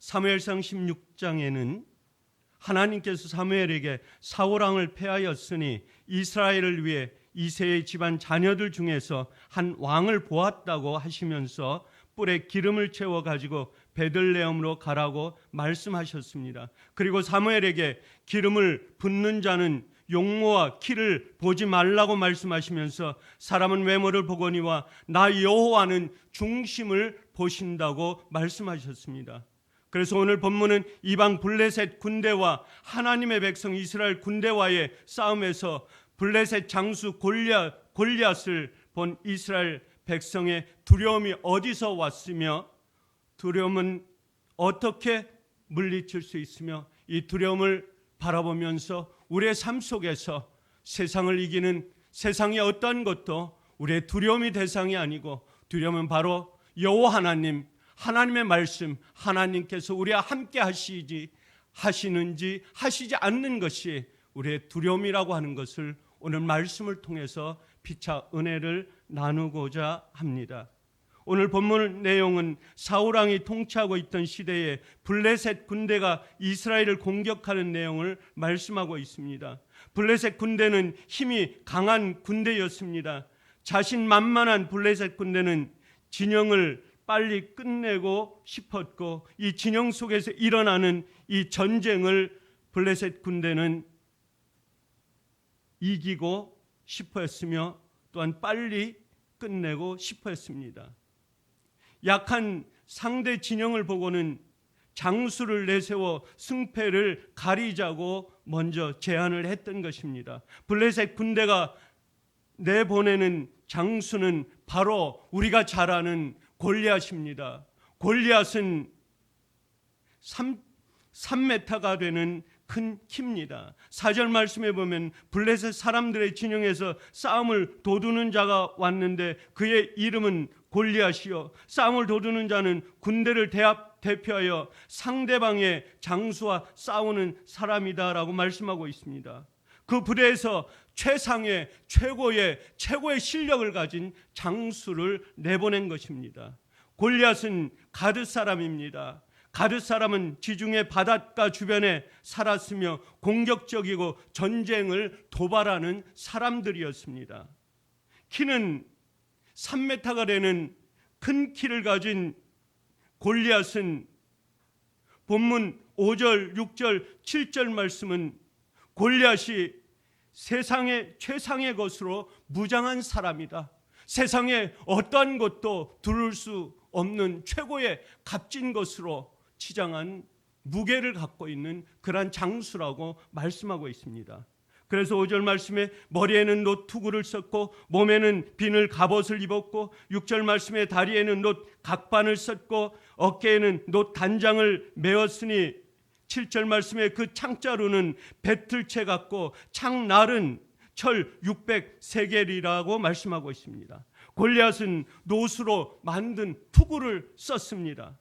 사무엘상 16장에는 하나님께서 사무엘에게 사울왕을 패하였으니 이스라엘을 위해 이새의 집안 자녀들 중에서 한 왕을 보았다고 하시면서 뿔에 기름을 채워 가지고 베들레헴으로 가라고 말씀하셨습니다. 그리고 사무엘에게 기름을 붓는 자는 용모와 키를 보지 말라고 말씀하시면서 사람은 외모를 보거니와 나 여호와는 중심을 보신다고 말씀하셨습니다. 그래서 오늘 본문은 이방 블레셋 군대와 하나님의 백성 이스라엘 군대와의 싸움에서 블레셋 장수 골리앗을 본 이스라엘 백성의 두려움이 어디서 왔으며 두려움은 어떻게 물리칠 수 있으며 이 두려움을 바라보면서 우리의 삶 속에서 세상을 이기는 세상의 어떤 것도 우리의 두려움이 대상이 아니고 두려움은 바로 여호와 하나님, 하나님의 말씀, 하나님께서 우리와 함께 하시는지 하시지 않는 것이 우리의 두려움이라고 하는 것을 오늘 말씀을 통해서 피차 은혜를 나누고자 합니다. 오늘 본문 내용은 사울왕이 통치하고 있던 시대에 블레셋 군대가 이스라엘을 공격하는 내용을 말씀하고 있습니다. 블레셋 군대는 힘이 강한 군대였습니다. 자신만만한 블레셋 군대는 진영을 빨리 끝내고 싶었고 이 진영 속에서 일어나는 이 전쟁을 블레셋 군대는 이기고 싶어 했으며 또한 빨리 끝내고 싶어 했습니다. 약한 상대 진영을 보고는 장수를 내세워 승패를 가리자고 먼저 제안을 했던 것입니다. 블레셋 군대가 내보내는 장수는 바로 우리가 잘 아는 골리앗입니다. 골리앗은 3m가 되는 큰 키입니다. 4절 말씀에 보면 블레셋 사람들의 진영에서 싸움을 도두는 자가 왔는데 그의 이름은 골리앗이요 싸움을 도두는 자는 군대를 대표하여 상대방의 장수와 싸우는 사람이다라고 말씀하고 있습니다. 그 부대에서 최상의 최고의 실력을 가진 장수를 내보낸 것입니다. 골리앗은 가드 사람입니다. 가드 사람은 지중해 바닷가 주변에 살았으며 공격적이고 전쟁을 도발하는 사람들이었습니다. 키는 3m가 되는 큰 키를 가진 골리앗은 본문 5절, 6절, 7절 말씀은 골리앗이 세상의 최상의 것으로 무장한 사람이다. 세상에 어떠한 것도 두를 수 없는 최고의 값진 것으로 치장한 무게를 갖고 있는 그러한 장수라고 말씀하고 있습니다. 그래서 5절 말씀에 머리에는 놋 투구를 썼고 몸에는 비늘 갑옷을 입었고 6절 말씀에 다리에는 놋 각반을 썼고 어깨에는 놋 단장을 메었으니 7절 말씀에 그 창자루는 배틀채 같고 창날은 철 600세겔이라고 말씀하고 있습니다. 골리앗은 놋으로 만든 투구를 썼습니다.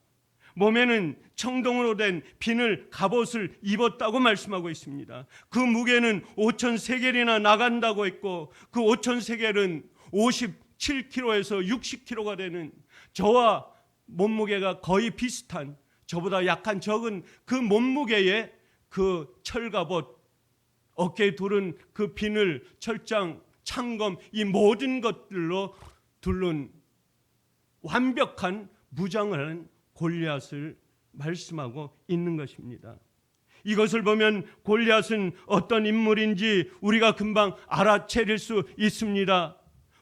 몸에는 청동으로 된 비늘 갑옷을 입었다고 말씀하고 있습니다. 그 무게는 5,000세겔이나 나간다고 했고 그 5,000세겔은 57kg에서 60kg가 되는 저와 몸무게가 거의 비슷한 저보다 약간 적은 그 몸무게의 그 철갑옷 어깨에 두른 그 비늘, 철장, 창검 이 모든 것들로 둘른 완벽한 무장을 하는 골리앗을 말씀하고 있는 것입니다. 이것을 보면 골리앗은 어떤 인물인지 우리가 금방 알아차릴 수 있습니다.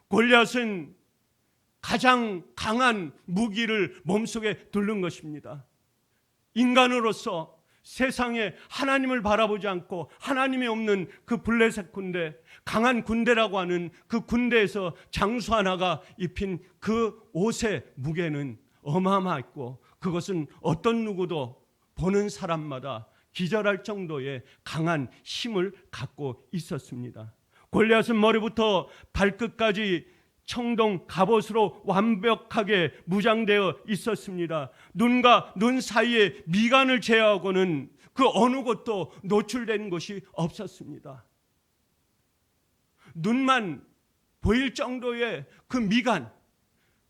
골리앗은 가장 강한 무기를 몸속에 두른 것입니다. 인간으로서 세상에 하나님을 바라보지 않고 하나님이 없는 그 블레셋 군대, 강한 군대라고 하는 그 군대에서 장수 하나가 입힌 그 옷의 무게는 어마어마했고 그것은 어떤 누구도 보는 사람마다 기절할 정도의 강한 힘을 갖고 있었습니다. 골리앗은 머리부터 발끝까지 청동 갑옷으로 완벽하게 무장되어 있었습니다. 눈과 눈 사이에 미간을 제외하고는 그 어느 곳도 노출된 곳이 없었습니다. 눈만 보일 정도의 그 미간,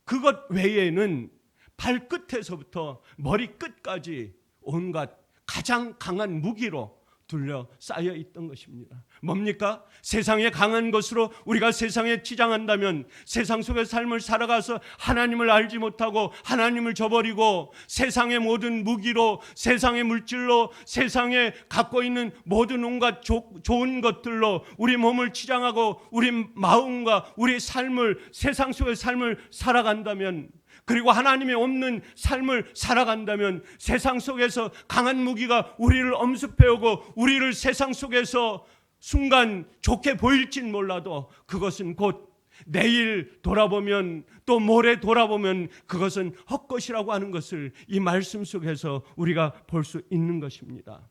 그것 외에는 발끝에서부터 머리끝까지 온갖 가장 강한 무기로 둘러싸여 있던 것입니다. 뭡니까? 세상에 강한 것으로 우리가 세상에 치장한다면 세상 속의 삶을 살아가서 하나님을 알지 못하고 하나님을 저버리고 세상의 모든 무기로, 세상의 물질로, 세상에 갖고 있는 모든 온갖 좋은 것들로 우리 몸을 치장하고 우리 마음과 우리 삶을, 세상 속의 삶을 살아간다면, 그리고 하나님이 없는 삶을 살아간다면 세상 속에서 강한 무기가 우리를 엄습해오고 우리를 세상 속에서 순간 좋게 보일진 몰라도 그것은 곧 내일 돌아보면, 또 모레 돌아보면 그것은 헛것이라고 하는 것을 이 말씀 속에서 우리가 볼 수 있는 것입니다.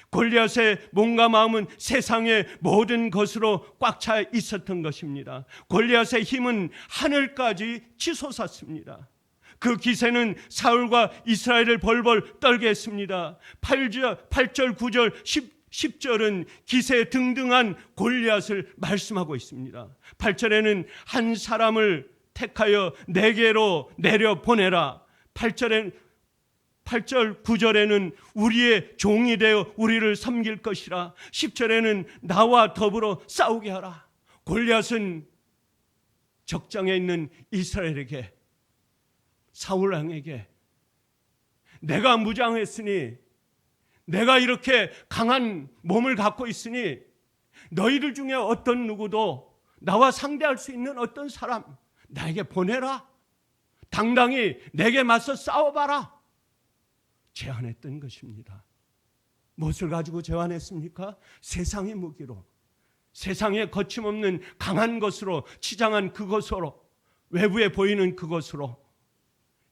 골리앗의 몸과 마음은 세상의 모든 것으로 꽉 차 있었던 것입니다. 골리앗의 힘은 하늘까지 치솟았습니다. 그 기세는 사울과 이스라엘을 벌벌 떨게 했습니다. 8절, 9절, 10절은 기세 등등한 골리앗을 말씀하고 있습니다. 8절에는 한 사람을 택하여 내게로 내려보내라. 8절, 9절에는 우리의 종이 되어 우리를 섬길 것이라. 10절에는 나와 더불어 싸우게 하라. 골리앗은 적장에 있는 이스라엘에게, 사울 왕에게, 내가 무장했으니, 내가 이렇게 강한 몸을 갖고 있으니 너희들 중에 어떤 누구도 나와 상대할 수 있는 어떤 사람 나에게 보내라. 당당히 내게 맞서 싸워봐라. 제안했던 것입니다. 무엇을 가지고 제안했습니까? 세상의 무기로, 세상에 거침없는 강한 것으로 치장한 그것으로, 외부에 보이는 그것으로.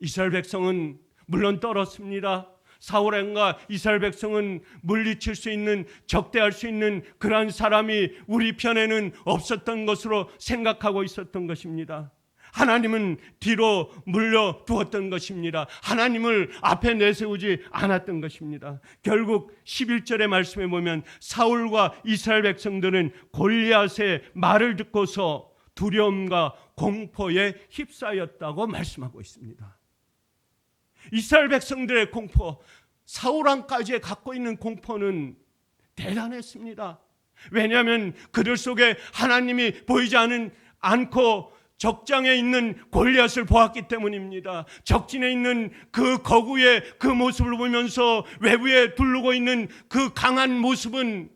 이스라엘 백성은 물론 떨었습니다. 사울 왕과 이스라엘 백성은 물리칠 수 있는, 적대할 수 있는 그러한 사람이 우리 편에는 없었던 것으로 생각하고 있었던 것입니다. 하나님은 뒤로 물려두었던 것입니다. 하나님을 앞에 내세우지 않았던 것입니다. 결국 11절의 말씀에 보면 사울과 이스라엘 백성들은 골리앗의 말을 듣고서 두려움과 공포에 휩싸였다고 말씀하고 있습니다. 이스라엘 백성들의 공포, 사울 왕까지 갖고 있는 공포는 대단했습니다. 왜냐하면 그들 속에 하나님이 보이지 않고 적장에 있는 골리앗을 보았기 때문입니다. 적진에 있는 그 거구의 그 모습을 보면서 외부에 두르고 있는 그 강한 모습은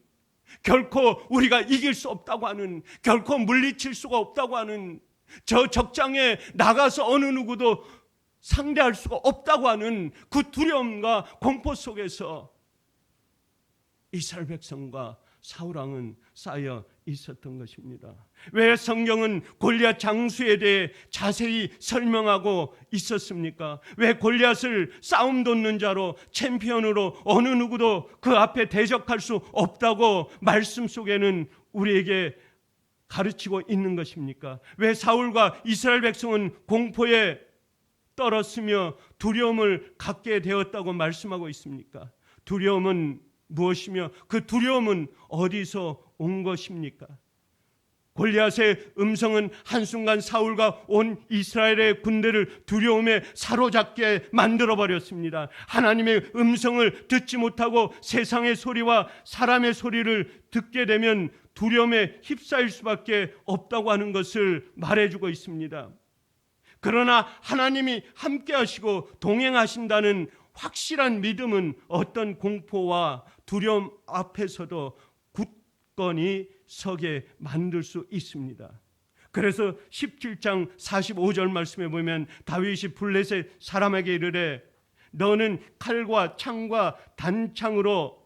결코 우리가 이길 수 없다고 하는, 결코 물리칠 수가 없다고 하는, 저 적장에 나가서 어느 누구도 상대할 수가 없다고 하는 그 두려움과 공포 속에서 이스라엘 백성과 사울 왕은 쌓여 있었던 것입니다. 왜 성경은 골리앗 장수에 대해 자세히 설명하고 있었습니까? 왜 골리앗을 싸움 돋는 자로, 챔피언으로 어느 누구도 그 앞에 대적할 수 없다고 말씀 속에는 우리에게 가르치고 있는 것입니까? 왜 사울과 이스라엘 백성은 공포에 떨었으며 두려움을 갖게 되었다고 말씀하고 있습니까? 두려움은 무엇이며 그 두려움은 어디서 온 것입니까? 골리앗의 음성은 한순간 사울과 온 이스라엘의 군대를 두려움에 사로잡게 만들어버렸습니다. 하나님의 음성을 듣지 못하고 세상의 소리와 사람의 소리를 듣게 되면 두려움에 휩싸일 수밖에 없다고 하는 것을 말해주고 있습니다. 그러나 하나님이 함께 하시고 동행하신다는 확실한 믿음은 어떤 공포와 두려움 앞에서도 굳건히 서게 만들 수 있습니다. 그래서 17장 45절 말씀에 보면 다윗이 블레셋 사람에게 이르되 너는 칼과 창과 단창으로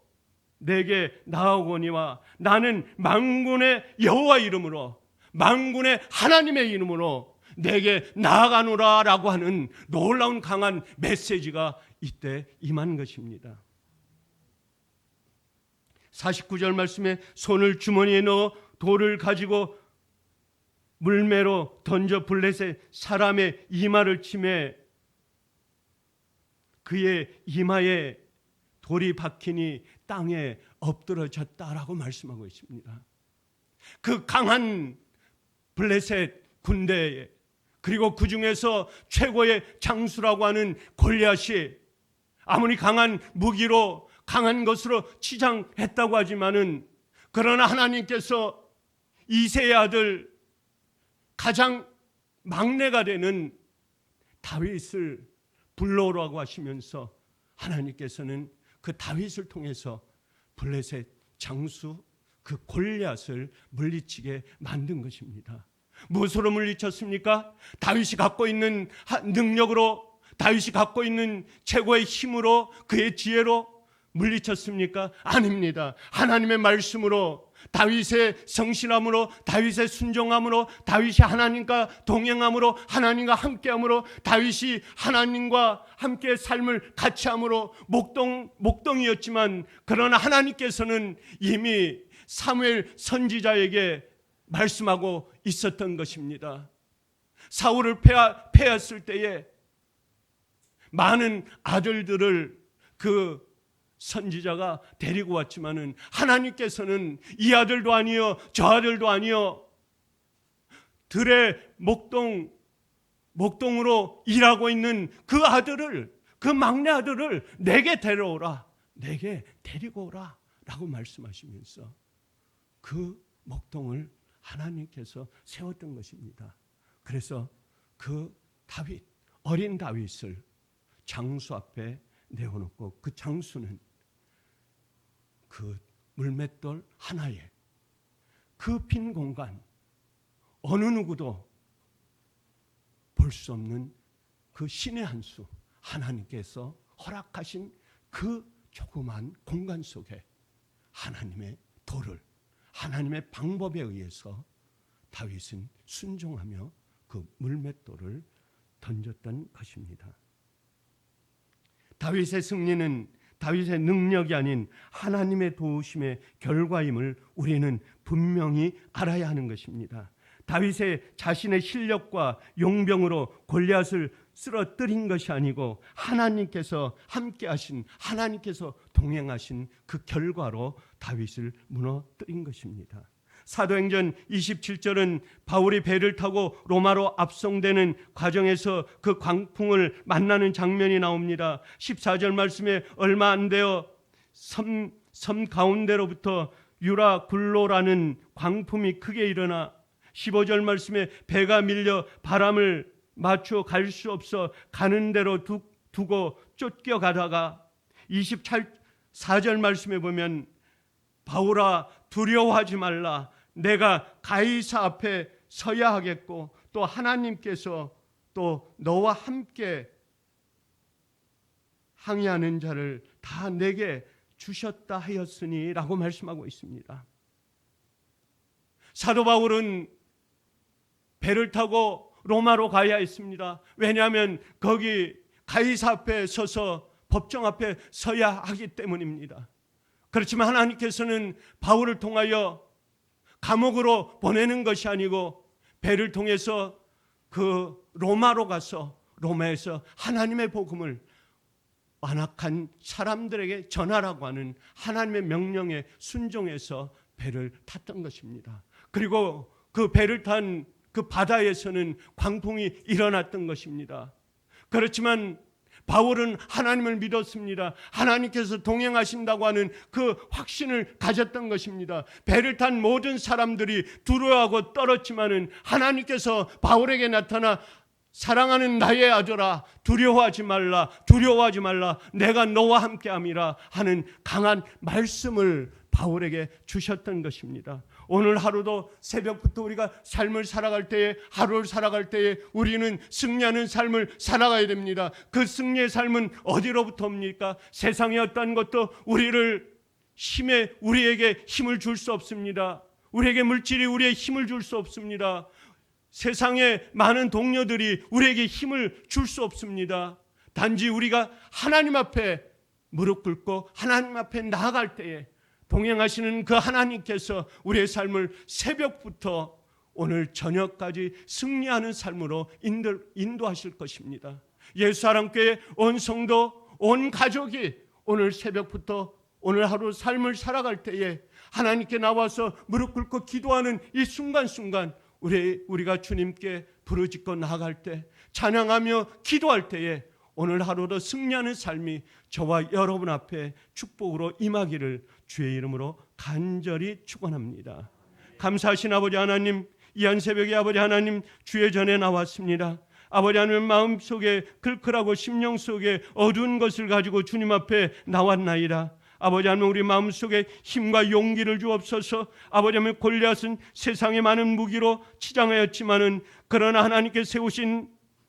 내게 나아오거니와 나는 만군의 여호와 이름으로, 만군의 하나님의 이름으로 내게 나아가노라 라고 하는 놀라운 강한 메시지가 이때 임한 것입니다. 49절 말씀에 손을 주머니에 넣어 돌을 가지고 물매로 던져 블레셋 사람의 이마를 치매 그의 이마에 돌이 박히니 땅에 엎드러졌다라고 말씀하고 있습니다. 그 강한 블레셋 군대에, 그리고 그 중에서 최고의 장수라고 하는 골리앗이 아무리 강한 무기로 강한 것으로 치장했다고 하지만은 그러나 하나님께서 이새의 아들 가장 막내가 되는 다윗을 불러오라고 하시면서 하나님께서는 그 다윗을 통해서 블레셋 장수 그 골리앗을 물리치게 만든 것입니다. 무엇으로 물리쳤습니까? 다윗이 갖고 있는 능력으로, 다윗이 갖고 있는 최고의 힘으로, 그의 지혜로 물리쳤습니까? 아닙니다. 하나님의 말씀으로, 다윗의 성실함으로, 다윗의 순종함으로, 다윗이 하나님과 동행함으로, 하나님과 함께함으로, 다윗이 하나님과 함께 삶을 같이 함으로 목동이었지만, 그러나 하나님께서는 이미 사무엘 선지자에게 말씀하고 있었던 것입니다. 사울을 패했을 때에 많은 아들들을 그 선지자가 데리고 왔지만은 하나님께서는 이 아들도 아니요 저 아들도 아니요 들의 목동으로 일하고 있는 그 아들을, 그 막내 아들을 내게 데려오라, 내게 데리고 오라 라고 말씀하시면서 그 목동을 하나님께서 세웠던 것입니다. 그래서 그 다윗, 어린 다윗을 장수 앞에 내어놓고 그 장수는 그 물맷돌 하나에 그 빈 공간, 어느 누구도 볼 수 없는 그 신의 한 수, 하나님께서 허락하신 그 조그만 공간 속에 하나님의 도를, 하나님의 방법에 의해서 다윗은 순종하며 그 물맷돌을 던졌던 것입니다. 다윗의 승리는 다윗의 능력이 아닌 하나님의 도우심의 결과임을 우리는 분명히 알아야 하는 것입니다. 다윗의 자신의 실력과 용병으로 골리앗을 쓰러뜨린 것이 아니고 하나님께서 함께하신, 하나님께서 동행하신 그 결과로 다윗을 무너뜨린 것입니다. 사도행전 27절은 바울이 배를 타고 로마로 압송되는 과정에서 그 광풍을 만나는 장면이 나옵니다. 14절 말씀에 얼마 안 되어 섬 가운데로부터 유라굴로라는 광풍이 크게 일어나 15절 말씀에 배가 밀려 바람을 맞추어 갈 수 없어 가는 대로 두고 쫓겨가다가 24절 말씀에 보면 바울아 두려워하지 말라, 내가 가이사 앞에 서야 하겠고 또 하나님께서 또 너와 함께 항의하는 자를 다 내게 주셨다 하였으니 라고 말씀하고 있습니다. 사도 바울은 배를 타고 로마로 가야 했습니다. 왜냐하면 거기 가이사 앞에 서서 법정 앞에 서야 하기 때문입니다. 그렇지만 하나님께서는 바울을 통하여 감옥으로 보내는 것이 아니고 배를 통해서 그 로마로 가서 로마에서 하나님의 복음을 완악한 사람들에게 전하라고 하는 하나님의 명령에 순종해서 배를 탔던 것입니다. 그리고 그 배를 탄 그 바다에서는 광풍이 일어났던 것입니다. 그렇지만 바울은 하나님을 믿었습니다. 하나님께서 동행하신다고 하는 그 확신을 가졌던 것입니다. 배를 탄 모든 사람들이 두려워하고 떨었지만은 하나님께서 바울에게 나타나 사랑하는 나의 아들아 두려워하지 말라, 두려워하지 말라, 내가 너와 함께함이라 하는 강한 말씀을 바울에게 주셨던 것입니다. 오늘 하루도 새벽부터 우리가 삶을 살아갈 때에, 하루를 살아갈 때에 우리는 승리하는 삶을 살아가야 됩니다. 그 승리의 삶은 어디로부터 옵니까? 세상의 어떤 것도 우리에게 힘을 줄 수 없습니다. 우리에게 물질이 우리의 힘을 줄 수 없습니다. 세상의 많은 동료들이 우리에게 힘을 줄 수 없습니다. 단지 우리가 하나님 앞에 무릎 꿇고 하나님 앞에 나아갈 때에 동행하시는 그 하나님께서 우리의 삶을 새벽부터 오늘 저녁까지 승리하는 삶으로 인도하실 것입니다. 예수사랑교회 온 성도, 온 가족이 오늘 새벽부터 오늘 하루 삶을 살아갈 때에 하나님께 나와서 무릎 꿇고 기도하는 이 순간순간 우리가 주님께 부르짖고 나아갈 때, 찬양하며 기도할 때에 오늘 하루도 승리하는 삶이 저와 여러분 앞에 축복으로 임하기를 주의 이름으로 간절히 축원합니다. 감사하신 아버지 하나님, 이 한 새벽에 아버지 하나님 주의 전에 나왔습니다. 아버지 하나님 마음속에 클클하고 심령 속에 어두운 것을 가지고 주님 앞에 나왔나이다. 아버지 하나님 우리 마음속에 힘과 용기를 주옵소서. 아버지 하나님 골리앗은 세상의 많은 무기로 치장하였지만은 그러나 하나님께 세우신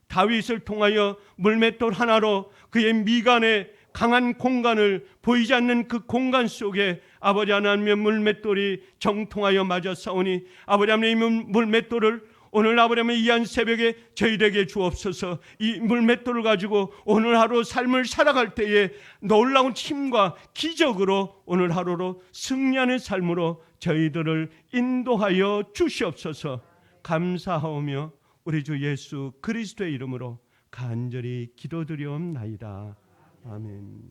다윗을 통하여 물맷돌 하나로 그의 미간에 강한 공간을 보이지 않는 그 공간 속에 아버지 하나님의 물맷돌이 정통하여 맞아 싸우니 아버지 하나님의 물맷돌을 오늘 아버지 하나님 이 한 새벽에 저희에게 주옵소서. 이 물맷돌을 가지고 오늘 하루 삶을 살아갈 때에 놀라운 힘과 기적으로 오늘 하루로 승리하는 삶으로 저희들을 인도하여 주시옵소서. 감사하오며 우리 주 예수 그리스도의 이름으로 간절히 기도드리옵나이다. 아멘.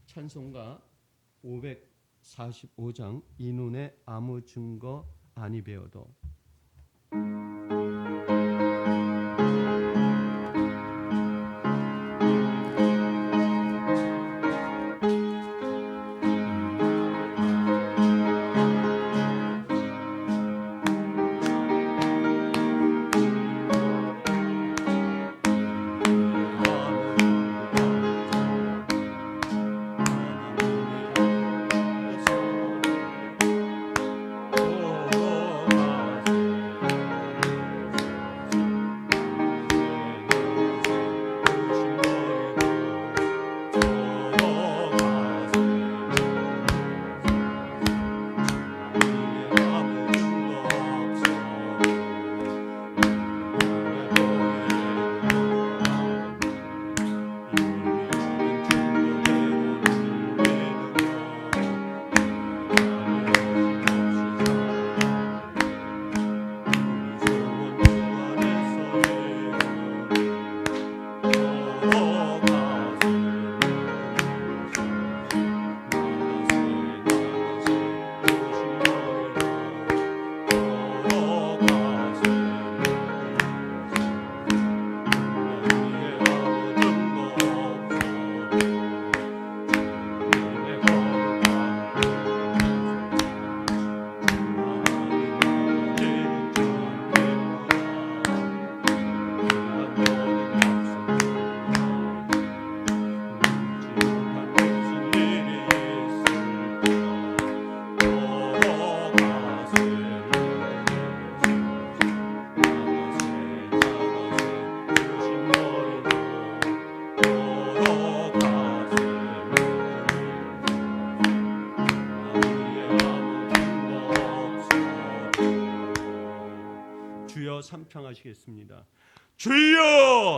찬송가 545장 이 눈에 아무 증거 아니 배워도 주여 삼창하시겠습니다. 주여